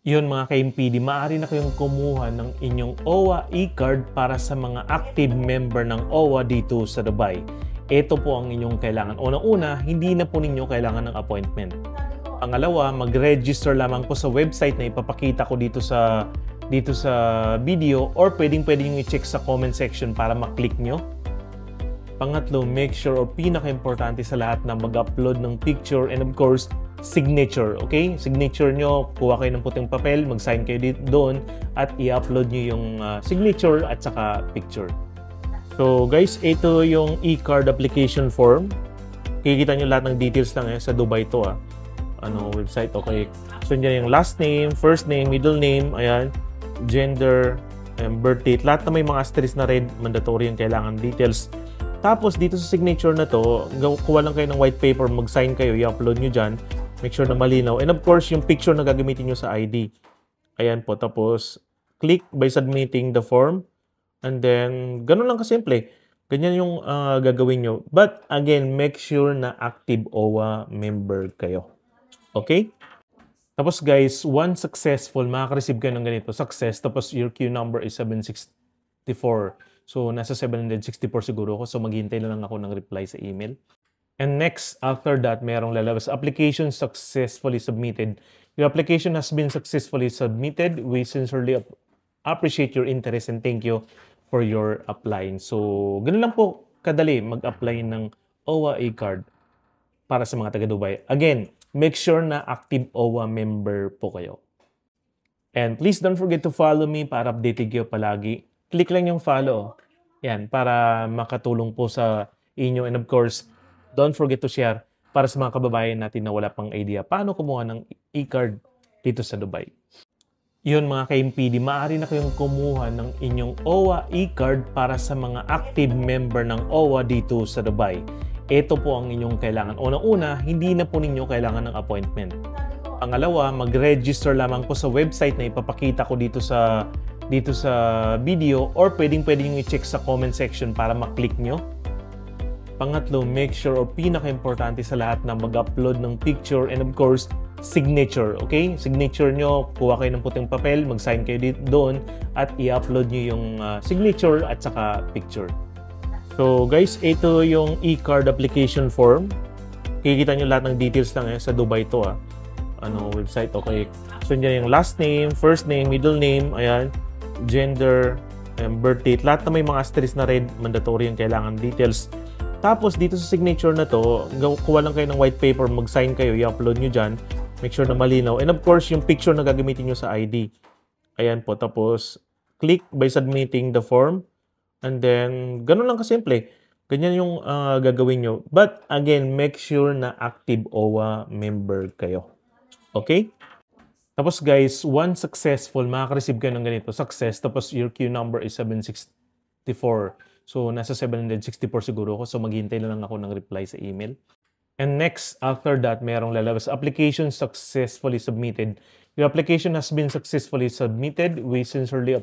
Yun mga ka-MPD, maaari na kayong kumuha ng inyong OWA e-card para sa mga active member ng OWA dito sa Dubai. Ito po ang inyong kailangan. Unang-una, hindi na po ninyo kailangan ng appointment. Pangalawa, mag-register lamang po sa website na ipapakita ko dito sa video, or pwedeng-pwede nyo i-check sa comment section para maklik nyo. Pangatlo, make sure, o pinaka-importante sa lahat, na mag-upload ng picture and of course, signature. Okay? Signature nyo, kuha kayo ng puting papel, mag-sign kayo doon, at i-upload nyo yung signature at saka picture. So guys, ito yung e-card application form. Kikita nyo lahat ng details lang sa Dubai to website. Okay. So dyan yung last name, first name, middle name, ayan, gender, birth date. Lahat na may mga asterisk na red, mandatory yung kailangan details. Tapos dito sa signature na to, kuha lang kayo ng white paper, mag-sign kayo, i-upload nyo dyan. Make sure na malinaw. And of course, yung picture na gagamitin nyo sa ID. Ayan po. Tapos, click by submitting the form. And then, ganun lang kasimple. Ganyan yung gagawin nyo. But again, make sure na active OWA member kayo. Okay? Tapos guys, once successful, makaka-receive kayo ng ganito. Success. Tapos your queue number is 764. So, nasa 764 siguro ako. So, maghihintay lang ako ng reply sa email. And next, after that, merong lalabas. Application successfully submitted. Your application has been successfully submitted. We sincerely appreciate your interest and thank you for your applying. So, ganun lang po kadali mag-apply ng OWA e-card para sa mga taga-Dubai. Again, make sure na active OWA member po kayo. And please don't forget to follow me para updated kayo palagi. Click lang yung follow. Yan, para makatulong po sa inyo. And of course, don't forget to share para sa mga kababayan natin na wala pang idea paano kumuha ng e-card dito sa Dubai. Yun mga ka-MPD, maaari na kayong kumuha ng inyong OWA e-card para sa mga active member ng OWA dito sa Dubai. Ito po ang inyong kailangan. Unang-una, hindi na po ninyo kailangan ng appointment. Pangalawa, mag-register lamang po sa website na ipapakita ko dito sa video, or pwedeng-pwede nyo i-check sa comment section para maklik nyo. Pangatlo, make sure, o pinaka-importante sa lahat, na mag-upload ng picture and of course, signature. Okay? Signature nyo, kuha kayo ng puting papel, mag-sign kayo doon, at i-upload nyo yung signature at saka picture. So guys, ito yung e-card application form. Kikita nyo lahat ng details lang sa Dubai to website. Okay. So dyan yung last name, first name, middle name, ayan, gender, birth date. Lahat na may mga asterisk na red, mandatory yung kailangan details. Tapos dito sa signature na to, kuha lang kayo ng white paper, mag-sign kayo, i-upload nyo dyan. Make sure na malinaw. And of course, yung picture na gagamitin nyo sa ID. Ayan po. Tapos, click by submitting the form. And then, ganun lang kasimple. Ganyan yung gagawin nyo. But again, make sure na active OWA member kayo. Okay? Tapos guys, once successful, makaka-receive kayo ng ganito. Success. Tapos your queue number is 764. So, nasa 764 siguro ako. So, maghihintay lang ako ng reply sa email. And next, after that, merong lalabas. Application successfully submitted. Your application has been successfully submitted. We sincerely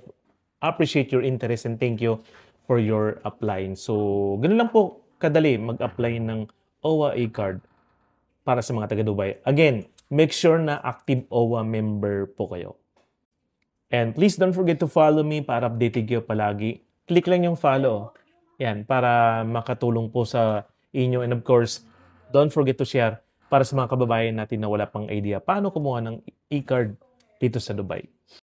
appreciate your interest and thank you for your applying. So, ganun lang po kadali mag-apply ng OWA e-card para sa mga taga-Dubai. Again, make sure na active OWA member po kayo. And please don't forget to follow me para updated kayo palagi. Click lang yung follow. Yan, para makatulong po sa inyo. And of course, don't forget to share para sa mga kababayan natin na wala pang idea paano kumuha ng e-card dito sa Dubai.